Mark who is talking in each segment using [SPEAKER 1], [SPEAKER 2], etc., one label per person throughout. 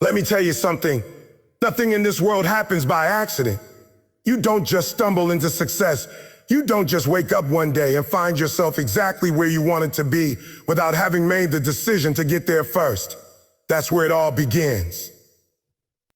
[SPEAKER 1] Let me tell you something. Nothing in this world happens by accident. You don't just stumble into success. You don't just wake up one day and find yourself exactly where you wanted to be without having made the decision to get there first. That's where it all begins.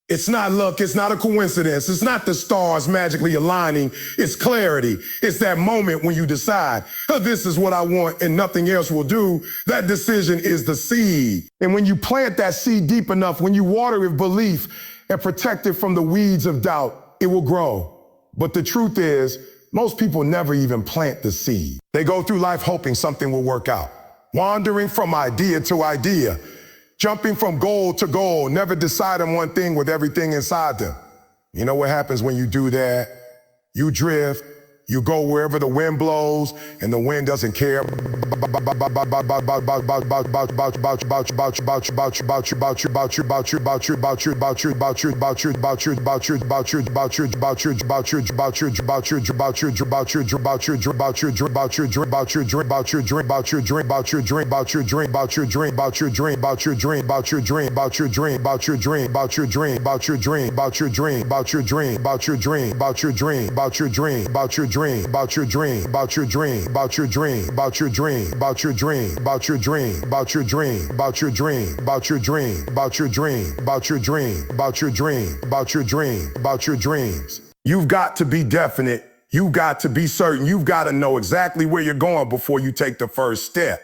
[SPEAKER 1] It's not luck, it's not a coincidence, it's not the stars magically aligning, it's clarity. It's that moment when you decide, oh, this is what I want and nothing else will do. That decision is the seed. And when you plant that seed deep enough, when you water it with belief and protect it from the weeds of doubt, it will grow. But the truth is, most people never even plant the seed. They go through life hoping something will work out, wandering from idea to idea, jumping from goal to goal, never deciding one thing with everything inside them. You know what happens when you do that? You drift, you go wherever the wind blows, and the wind doesn't care about your dream, about your dream, about your dream, about your dream, about your dream, about your dream, about your dream, about your dream, about your dream, about your dream, about your dream, about your dream, about your dream, about your dreams. You've got to be definite. You've got to be certain. You've got to know exactly where you're going before you take the first step.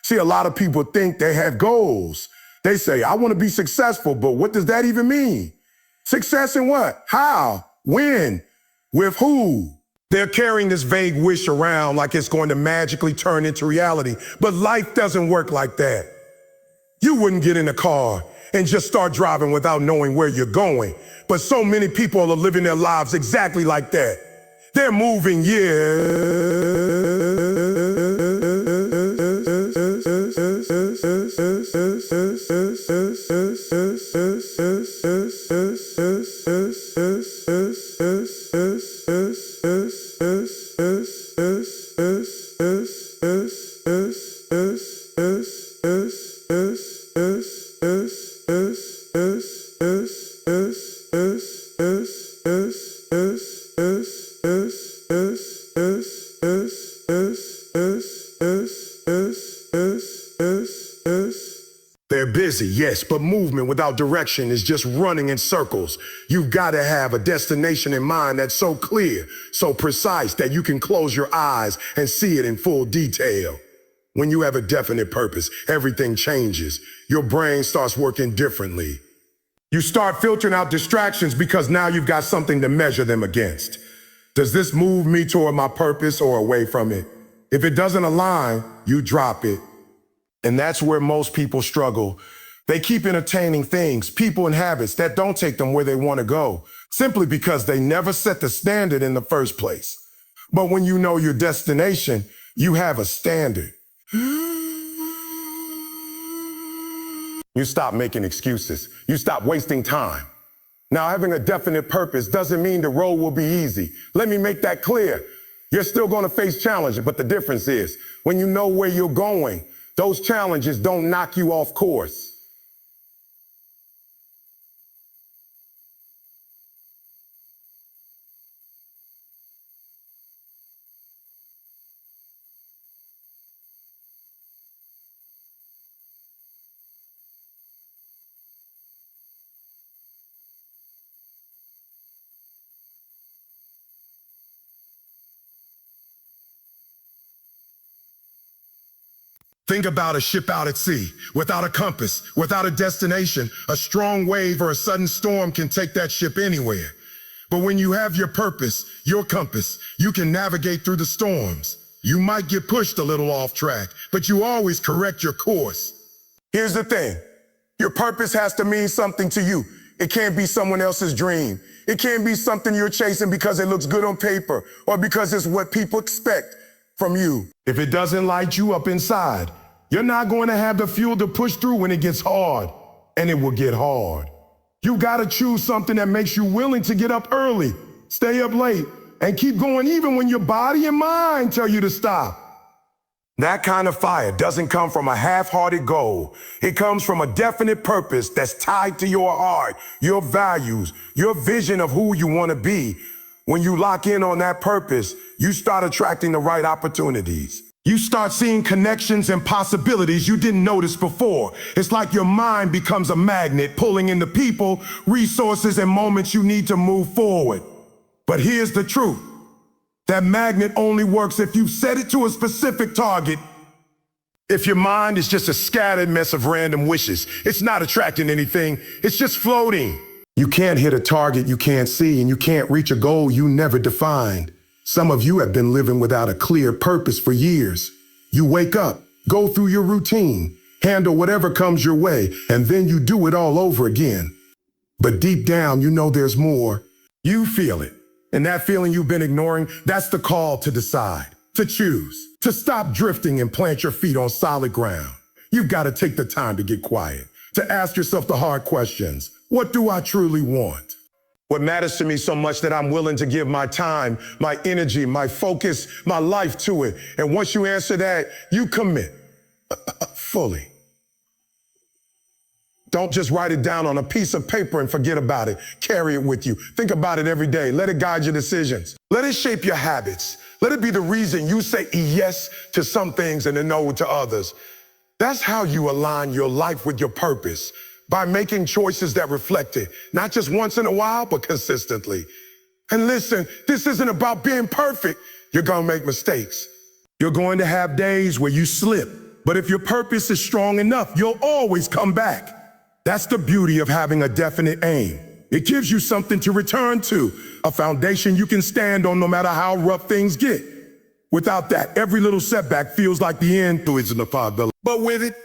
[SPEAKER 1] See, a lot of people think they have goals. They say, I want to be successful, but what does that even mean? Success in what? How? When? With who? They're carrying this vague wish around like it's going to magically turn into reality. But life doesn't work like that. You wouldn't get in a car and just start driving without knowing where you're going. But so many people are living their lives exactly like that. They're moving, They're busy, yes, but movement without direction is just running in circles. You've got to have a destination in mind that's so clear, so precise that you can close your eyes and see it in full detail. When you have a definite purpose, everything changes. Your brain starts working differently. You start filtering out distractions because now you've got something to measure them against. Does this move me toward my purpose or away from it? If it doesn't align, you drop it. And that's where most people struggle. They keep entertaining things, people and habits that don't take them where they want to go, simply because they never set the standard in the first place. But when you know your destination, you have a standard. You stop making excuses. You stop wasting time. Now, having a definite purpose doesn't mean the road will be easy. Let me make that clear. You're still going to face challenges, but the difference is when you know where you're going, those challenges don't knock you off course. Think about a ship out at sea, without a compass, without a destination. A strong wave or a sudden storm can take that ship anywhere. But when you have your purpose, your compass, you can navigate through the storms. You might get pushed a little off track, but you always correct your course. Here's the thing. Your purpose has to mean something to you. It can't be someone else's dream. It can't be something you're chasing because it looks good on paper or because it's what people expect from you. If it doesn't light you up inside, you're not going to have the fuel to push through when it gets hard, and it will get hard. You got to choose something that makes you willing to get up early, stay up late, and keep going even when your body and mind tell you to stop. That kind of fire doesn't come from a half-hearted goal. It comes from a definite purpose that's tied to your heart, your values, your vision of who you want to be. When you lock in on that purpose, you start attracting the right opportunities. You start seeing connections and possibilities you didn't notice before. It's like your mind becomes a magnet, pulling in the people, resources, and moments you need to move forward. But here's the truth. That magnet only works if you set it to a specific target. If your mind is just a scattered mess of random wishes, it's not attracting anything, it's just floating. You can't hit a target you can't see, and you can't reach a goal you never defined. Some of you have been living without a clear purpose for years. You wake up, go through your routine, handle whatever comes your way, and then you do it all over again. But deep down, you know there's more. You feel it. And that feeling you've been ignoring, that's the call to decide, to choose, to stop drifting and plant your feet on solid ground. You've got to take the time to get quiet, to ask yourself the hard questions. What do I truly want? What matters to me so much that I'm willing to give my time, my energy, my focus, my life to it. And once you answer that, you commit fully. Don't just write it down on a piece of paper and forget about it. Carry it with you. Think about it every day. Let it guide your decisions. Let it shape your habits. Let it be the reason you say yes to some things and a no to others. That's how you align your life with your purpose, by making choices that reflect it, not just once in a while, but consistently. And listen, this isn't about being perfect. You're gonna make mistakes. You're going to have days where you slip. But if your purpose is strong enough, you'll always come back. That's the beauty of having a definite aim. It gives you something to return to, a foundation you can stand on no matter how rough things get. Without that, every little setback feels like the end to its possibility. But with it,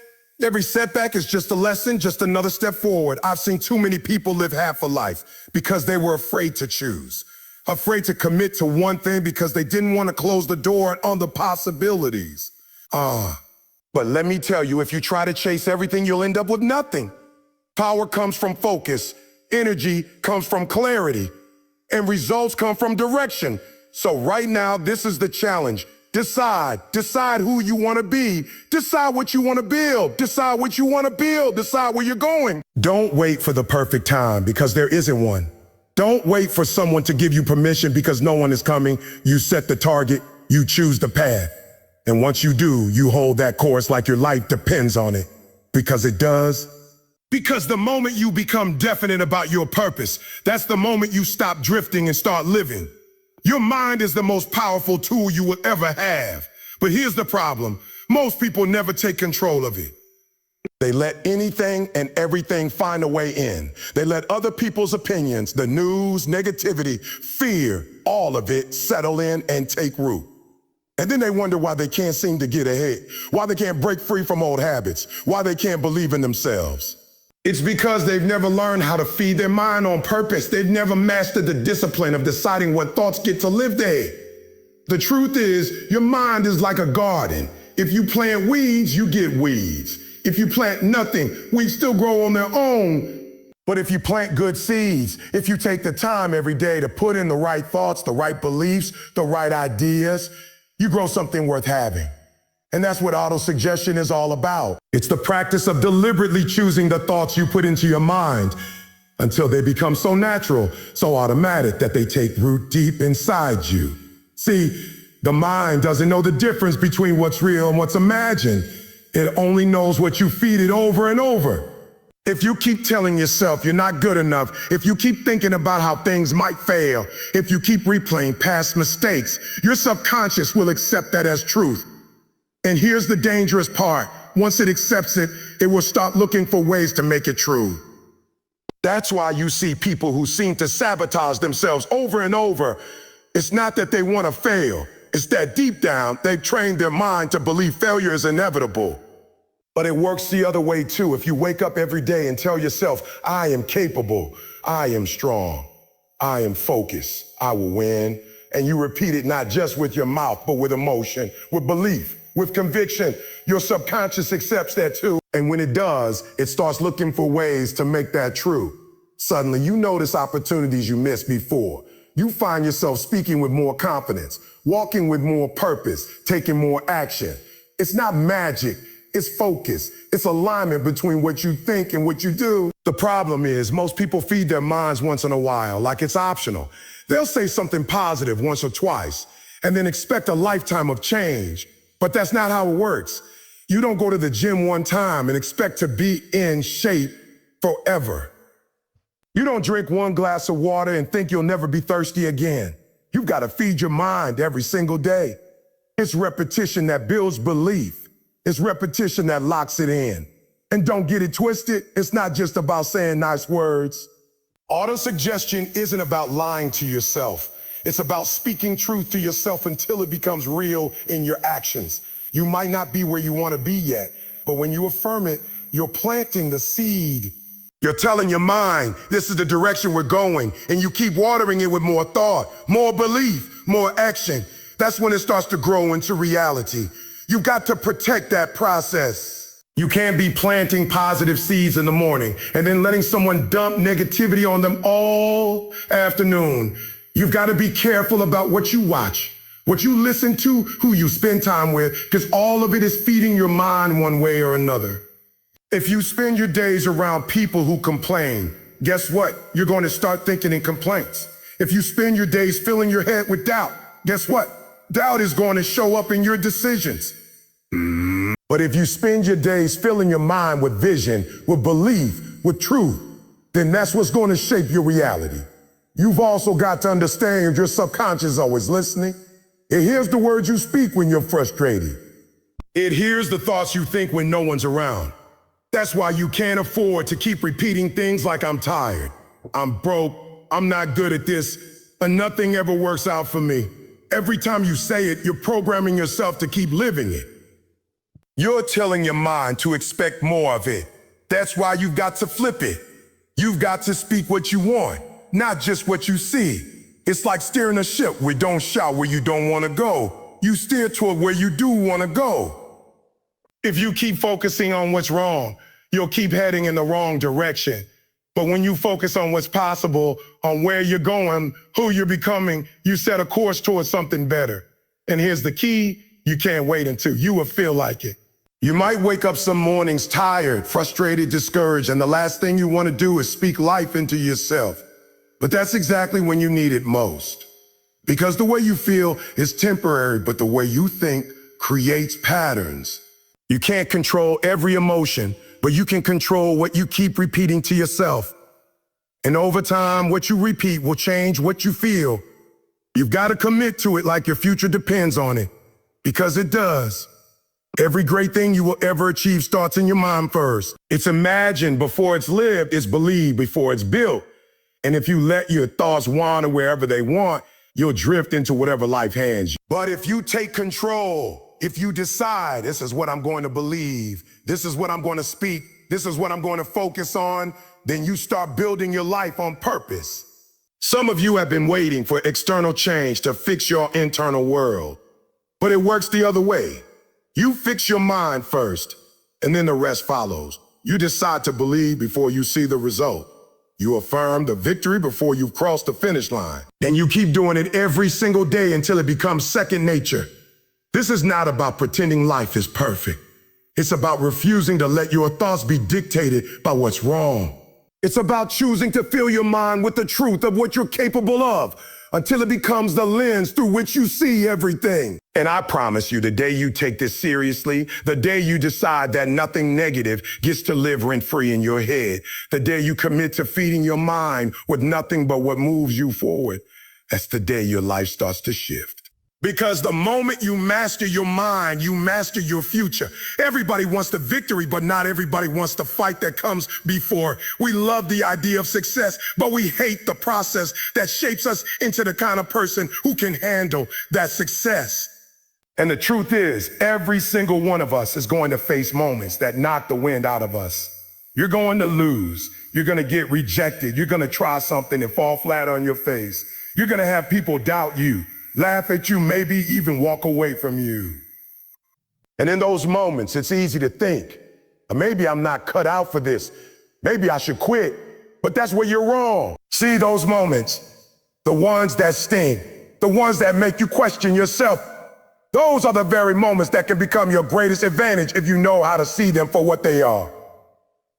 [SPEAKER 1] every setback is just a lesson, just another step forward. I've seen too many people live half a life because they were afraid to choose, afraid to commit to one thing because they didn't want to close the door on the possibilities. But let me tell you, if you try to chase everything, you'll end up with nothing. Power comes from focus, energy comes from clarity, and results come from direction. So right now, this is the challenge. Decide who you want to be. Decide what you want to build. Decide what you want to build. Decide where you're going. Don't wait for the perfect time because there isn't one. Don't wait for someone to give you permission because no one is coming. You set the target, you choose the path. And once you do, you hold that course like your life depends on it. Because it does. Because the moment you become definite about your purpose, that's the moment you stop drifting and start living. Your mind is the most powerful tool you will ever have. But here's the problem. Most people never take control of it. They let anything and everything find a way in. They let other people's opinions, the news, negativity, fear, all of it settle in and take root. And then they wonder why they can't seem to get ahead, why they can't break free from old habits, why they can't believe in themselves. It's because they've never learned how to feed their mind on purpose. They've never mastered the discipline of deciding what thoughts get to live there. The truth is, your mind is like a garden. If you plant weeds, you get weeds. If you plant nothing, weeds still grow on their own. But if you plant good seeds, if you take the time every day to put in the right thoughts, the right beliefs, the right ideas, you grow something worth having. And that's what auto-suggestion is all about. It's the practice of deliberately choosing the thoughts you put into your mind until they become so natural, so automatic that they take root deep inside you. See, the mind doesn't know the difference between what's real and what's imagined. It only knows what you feed it over and over. If you keep telling yourself you're not good enough, if you keep thinking about how things might fail, if you keep replaying past mistakes, your subconscious will accept that as truth. And here's the dangerous part. Once it accepts it, it will start looking for ways to make it true. That's why you see people who seem to sabotage themselves over and over. It's not that they want to fail. It's that deep down, they've trained their mind to believe failure is inevitable. But it works the other way too. If you wake up every day and tell yourself, I am capable, I am strong, I am focused, I will win. And you repeat it not just with your mouth, but with emotion, with belief, with conviction. Your subconscious accepts that too. And when it does, it starts looking for ways to make that true. Suddenly, you notice opportunities you missed before. You find yourself speaking with more confidence, walking with more purpose, taking more action. It's not magic. It's focus. It's alignment between what you think and what you do. The problem is most people feed their minds once in a while, like it's optional. They'll say something positive once or twice and then expect a lifetime of change. But that's not how it works. You don't go to the gym one time and expect to be in shape forever. You don't drink one glass of water and think you'll never be thirsty again. You've got to feed your mind every single day. It's repetition that builds belief. It's repetition that locks it in. And don't get it twisted, it's not just about saying nice words. Autosuggestion isn't about lying to yourself. It's about speaking truth to yourself until it becomes real in your actions. You might not be where you want to be yet, but when you affirm it, you're planting the seed. You're telling your mind, this is the direction we're going, and you keep watering it with more thought, more belief, more action. That's when it starts to grow into reality. You've got to protect that process. You can't be planting positive seeds in the morning and then letting someone dump negativity on them all afternoon. You've got to be careful about what you watch, what you listen to, who you spend time with, because all of it is feeding your mind one way or another. If you spend your days around people who complain, guess what? You're going to start thinking in complaints. If you spend your days filling your head with doubt, guess what? Doubt is going to show up in your decisions. But if you spend your days filling your mind with vision, with belief, with truth, then that's what's going to shape your reality. You've also got to understand your subconscious is always listening. It hears the words you speak when you're frustrated. It hears the thoughts you think when no one's around. That's why you can't afford to keep repeating things like I'm tired, I'm broke, I'm not good at this, and nothing ever works out for me. Every time you say it, you're programming yourself to keep living it. You're telling your mind to expect more of it. That's why you've got to flip it. You've got to speak what you want, not just what you see. It's like steering a ship where don't shout where you don't want to go. You steer toward where you do want to go. If you keep focusing on what's wrong, you'll keep heading in the wrong direction. But when you focus on what's possible, on where you're going, who you're becoming, you set a course towards something better. And here's the key, you can't wait until you will feel like it. You might wake up some mornings tired, frustrated, discouraged, and the last thing you want to do is speak life into yourself. But that's exactly when you need it most. Because the way you feel is temporary, but the way you think creates patterns. You can't control every emotion, but you can control what you keep repeating to yourself. And over time, what you repeat will change what you feel. You've got to commit to it like your future depends on it, because it does. Every great thing you will ever achieve starts in your mind first. It's imagined before it's lived, it's believed before it's built. And if you let your thoughts wander wherever they want, you'll drift into whatever life hands you. But if you take control, if you decide, this is what I'm going to believe, this is what I'm going to speak, this is what I'm going to focus on, then you start building your life on purpose. Some of you have been waiting for external change to fix your internal world, but it works the other way. You fix your mind first, and then the rest follows. You decide to believe before you see the result. You affirm the victory before you've crossed the finish line. And you keep doing it every single day until it becomes second nature. This is not about pretending life is perfect. It's about refusing to let your thoughts be dictated by what's wrong. It's about choosing to fill your mind with the truth of what you're capable of until it becomes the lens through which you see everything. And I promise you, the day you take this seriously, the day you decide that nothing negative gets to live rent-free in your head, the day you commit to feeding your mind with nothing but what moves you forward, that's the day your life starts to shift. Because the moment you master your mind, you master your future. Everybody wants the victory, but not everybody wants the fight that comes before. We love the idea of success, but we hate the process that shapes us into the kind of person who can handle that success. And the truth is, every single one of us is going to face moments that knock the wind out of us. You're going to lose. You're going to get rejected. You're going to try something and fall flat on your face. You're going to have people doubt you, laugh at you, maybe even walk away from you. And in those moments, it's easy to think, maybe I'm not cut out for this. Maybe I should quit. But that's where you're wrong. See those moments, the ones that sting, the ones that make you question yourself. Those are the very moments that can become your greatest advantage if you know how to see them for what they are.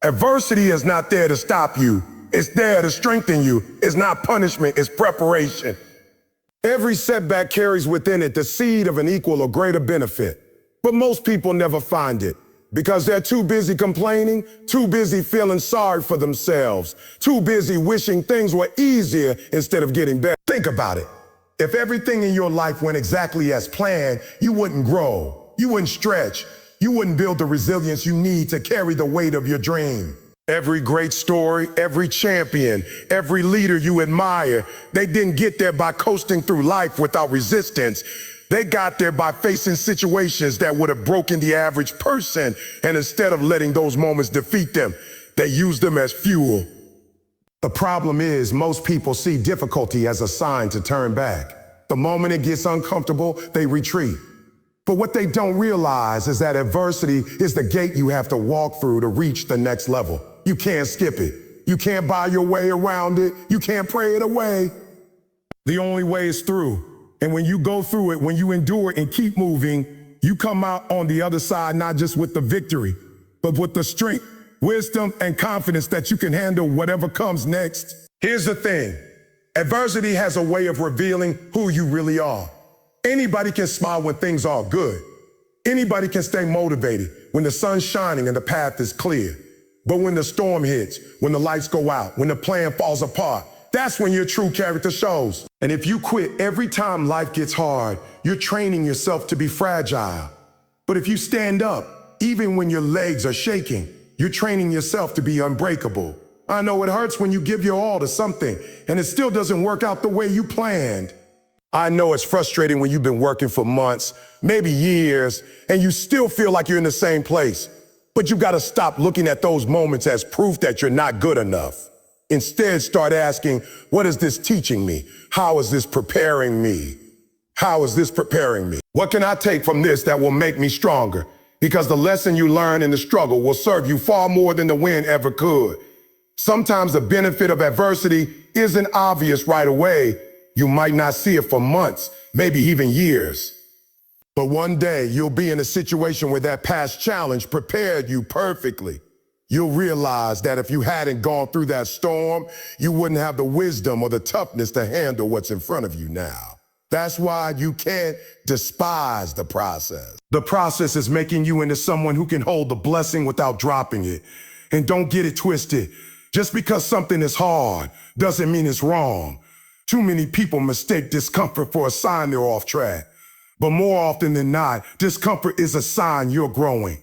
[SPEAKER 1] Adversity is not there to stop you. It's there to strengthen you. It's not punishment, it's preparation. Every setback carries within it the seed of an equal or greater benefit. But most people never find it because they're too busy complaining, too busy feeling sorry for themselves, too busy wishing things were easier instead of getting better. Think about it. If everything in your life went exactly as planned, you wouldn't grow, you wouldn't stretch, you wouldn't build the resilience you need to carry the weight of your dream. Every great story, every champion, every leader you admire, they didn't get there by coasting through life without resistance. They got there by facing situations that would have broken the average person, and instead of letting those moments defeat them, they used them as fuel. The problem is most people see difficulty as a sign to turn back. The moment it gets uncomfortable, they retreat. But what they don't realize is that adversity is the gate you have to walk through to reach the next level. You can't skip it. You can't buy your way around it. You can't pray it away. The only way is through. And when you go through it, when you endure and keep moving, you come out on the other side not just with the victory, but with the strength, wisdom, and confidence that you can handle whatever comes next. Here's the thing. Adversity has a way of revealing who you really are. Anybody can smile when things are good. Anybody can stay motivated when the sun's shining and the path is clear. But when the storm hits, when the lights go out, when the plan falls apart, that's when your true character shows. And if you quit every time life gets hard, you're training yourself to be fragile. But if you stand up, even when your legs are shaking, you're training yourself to be unbreakable. I know it hurts when you give your all to something and it still doesn't work out the way you planned. I know it's frustrating when you've been working for months, maybe years, and you still feel like you're in the same place. But you gotta stop looking at those moments as proof that you're not good enough. Instead, start asking, what is this teaching me? How is this preparing me? How is this preparing me? What can I take from this that will make me stronger? Because the lesson you learn in the struggle will serve you far more than the win ever could. Sometimes the benefit of adversity isn't obvious right away. You might not see it for months, maybe even years. But one day you'll be in a situation where that past challenge prepared you perfectly. You'll realize that if you hadn't gone through that storm, you wouldn't have the wisdom or the toughness to handle what's in front of you now. That's why you can't despise the process. The process is making you into someone who can hold the blessing without dropping it. And don't get it twisted. Just because something is hard doesn't mean it's wrong. Too many people mistake discomfort for a sign they're off track. But more often than not, discomfort is a sign you're growing.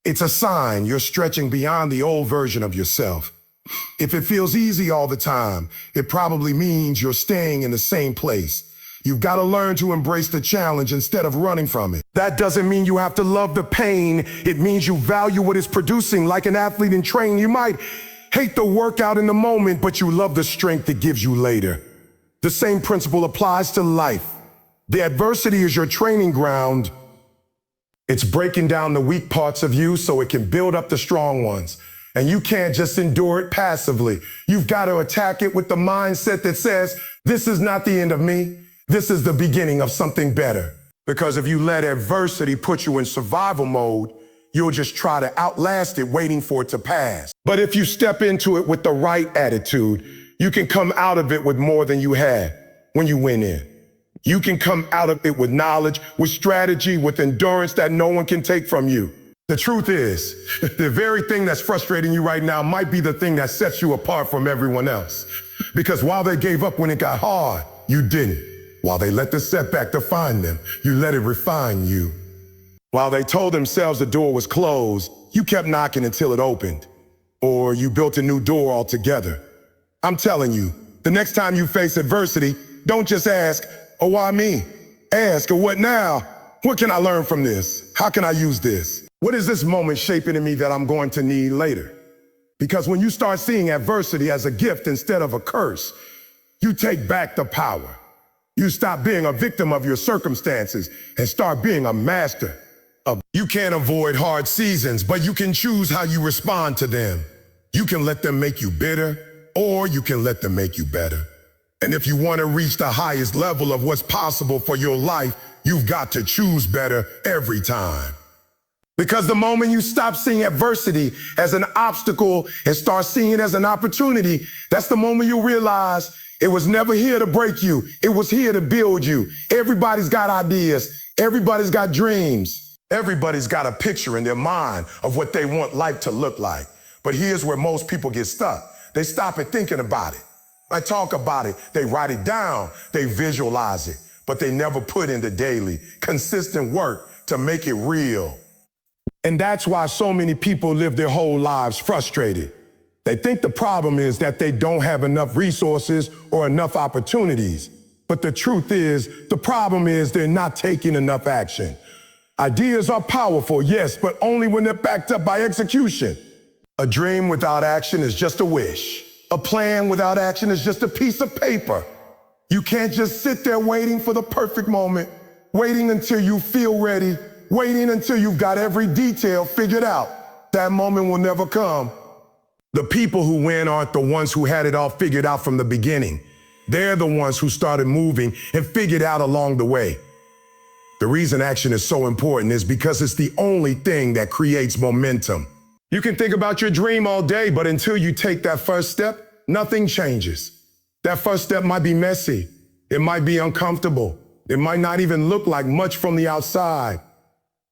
[SPEAKER 1] It's a sign you're stretching beyond the old version of yourself. If it feels easy all the time, it probably means you're staying in the same place. You've got to learn to embrace the challenge instead of running from it. That doesn't mean you have to love the pain. It means you value what it's producing. Like an athlete in training, you might hate the workout in the moment, but you love the strength it gives you later. The same principle applies to life. The adversity is your training ground. It's breaking down the weak parts of you so it can build up the strong ones. And you can't just endure it passively. You've got to attack it with the mindset that says, this is not the end of me. This is the beginning of something better. Because if you let adversity put you in survival mode, you'll just try to outlast it waiting for it to pass. But if you step into it with the right attitude, you can come out of it with more than you had when you went in. You can come out of it with knowledge, with strategy, with endurance that no one can take from you. The truth is, the very thing that's frustrating you right now might be the thing that sets you apart from everyone else. Because while they gave up when it got hard, you didn't. While they let the setback define them, you let it refine you. While they told themselves the door was closed, you kept knocking until it opened. Or you built a new door altogether. I'm telling you, the next time you face adversity, don't just ask, oh, why me? Ask, oh, what now? What can I learn from this? How can I use this? What is this moment shaping in me that I'm going to need later? Because when you start seeing adversity as a gift instead of a curse, you take back the power. You stop being a victim of your circumstances and start being a master of. You can't avoid hard seasons, but you can choose how you respond to them. You can let them make you bitter, or you can let them make you better. And if you want to reach the highest level of what's possible for your life, You've got to choose better every time. Because the moment you stop seeing adversity as an obstacle and start seeing it as an opportunity, that's the moment you realize it was never here to break you. It was here to build you. Everybody's got ideas. Everybody's got dreams. Everybody's got a picture in their mind of what they want life to look like. But here's where most people get stuck. They stop at thinking about it. They talk about it. They write it down. They visualize it. But they never put in the daily, consistent work to make it real. And that's why so many people live their whole lives frustrated. They think the problem is that they don't have enough resources or enough opportunities. But the truth is, the problem is they're not taking enough action. Ideas are powerful, yes, but only when they're backed up by execution. A dream without action is just a wish. A plan without action is just a piece of paper. You can't just sit there waiting for the perfect moment, waiting until you feel ready, waiting until you've got every detail figured out. That moment will never come. The people who win aren't the ones who had it all figured out from the beginning. They're the ones who started moving and figured out along the way. The reason action is so important is because it's the only thing that creates momentum. You can think about your dream all day, but until you take that first step, nothing changes. That first step might be messy. It might be uncomfortable. It might not even look like much from the outside.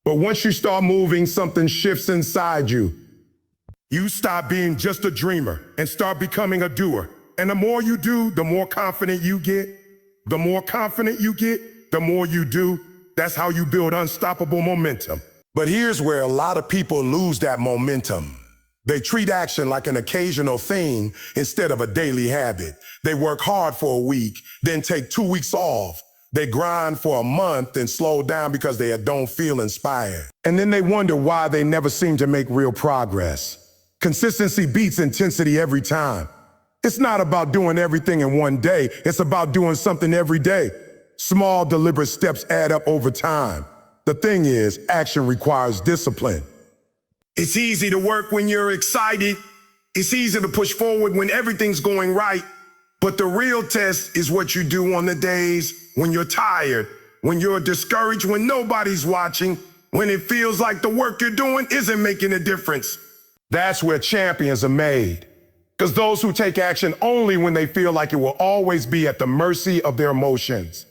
[SPEAKER 1] But once you start moving, something shifts inside you. You stop being just a dreamer and start becoming a doer. And the more you do, the more confident you get. The more confident you get, the more you do. That's how you build unstoppable momentum. But here's where a lot of people lose that momentum. They treat action like an occasional thing instead of a daily habit. They work hard for a week, then take 2 weeks off. They grind for a month and slow down because they don't feel inspired. And then they wonder why they never seem to make real progress. Consistency beats intensity every time. It's not about doing everything in one day. It's about doing something every day. Small, deliberate steps add up over time. The thing is, action requires discipline. It's easy to work when you're excited. It's easy to push forward when everything's going right. But the real test is what you do on the days when you're tired, when you're discouraged, when nobody's watching, when it feels like the work you're doing isn't making a difference. That's where champions are made. Because those who take action only when they feel like it will always be at the mercy of their emotions.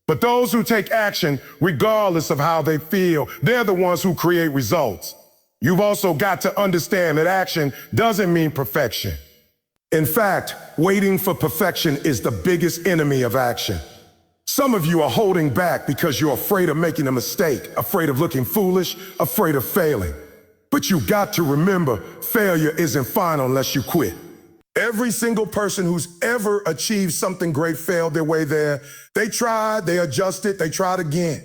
[SPEAKER 1] But those who take action, regardless of how they feel, they're the ones who create results. You've also got to understand that action doesn't mean perfection. In fact, waiting for perfection is the biggest enemy of action. Some of you are holding back because you're afraid of making a mistake, afraid of looking foolish, afraid of failing. But you've got to remember, failure isn't final unless you quit. Every single person who's ever achieved something great failed their way there. They tried, they adjusted, they tried again.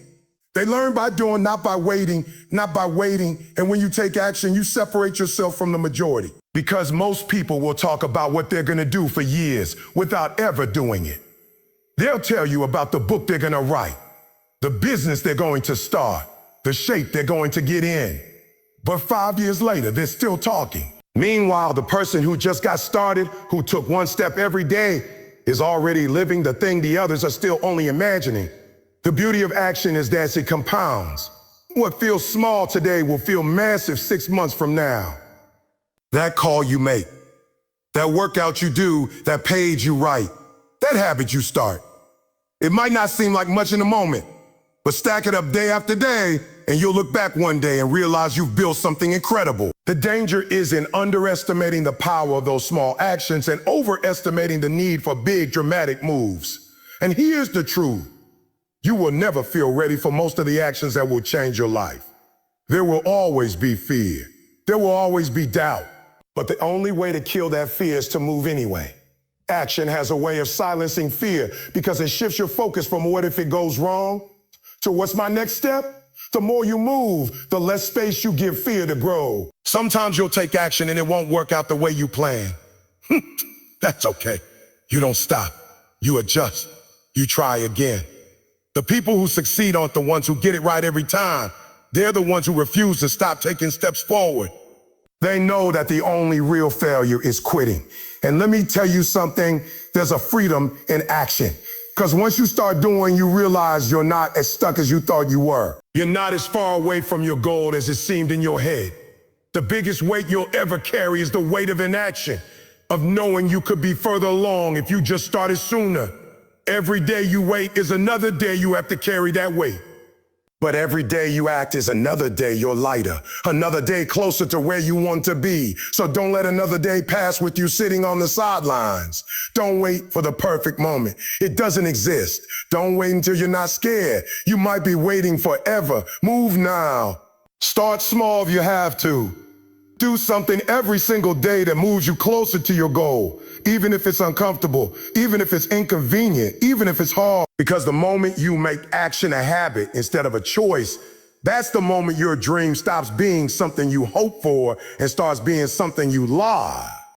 [SPEAKER 1] They learn by doing, not by waiting, not by waiting. And when you take action, you separate yourself from the majority. Because most people will talk about what they're gonna do for years without ever doing it. They'll tell you about the book they're gonna write, the business they're going to start, the shape they're going to get in. But 5 years later, they're still talking. Meanwhile, the person who just got started, who took one step every day, is already living the thing the others are still only imagining. The beauty of action is that it compounds. What feels small today will feel massive 6 months from now. That call you make, that workout you do, that page you write, that habit you start. It might not seem like much in the moment, but stack it up day after day, and you'll look back one day and realize you've built something incredible. The danger is in underestimating the power of those small actions and overestimating the need for big, dramatic moves. And here's the truth. You will never feel ready for most of the actions that will change your life. There will always be fear. There will always be doubt. But the only way to kill that fear is to move anyway. Action has a way of silencing fear because it shifts your focus from what if it goes wrong to what's my next step. The more you move, the less space you give fear to grow. Sometimes you'll take action and it won't work out the way you plan. That's okay. You don't stop. You adjust. You try again. The people who succeed aren't the ones who get it right every time. They're the ones who refuse to stop taking steps forward. They know that the only real failure is quitting. And let me tell you something, there's a freedom in action. Because once you start doing, you realize you're not as stuck as you thought you were. You're not as far away from your goal as it seemed in your head. The biggest weight you'll ever carry is the weight of inaction, of knowing you could be further along if you just started sooner. Every day you wait is another day you have to carry that weight. But every day you act is another day you're lighter, another day closer to where you want to be. So don't let another day pass with you sitting on the sidelines. Don't wait for the perfect moment. It doesn't exist. Don't wait until you're not scared. You might be waiting forever. Move now. Start small if you have to. Do something every single day that moves you closer to your goal, even if it's uncomfortable, even if it's inconvenient, even if it's hard. Because the moment you make action a habit instead of a choice, that's the moment your dream stops being something you hope for and starts being something you love.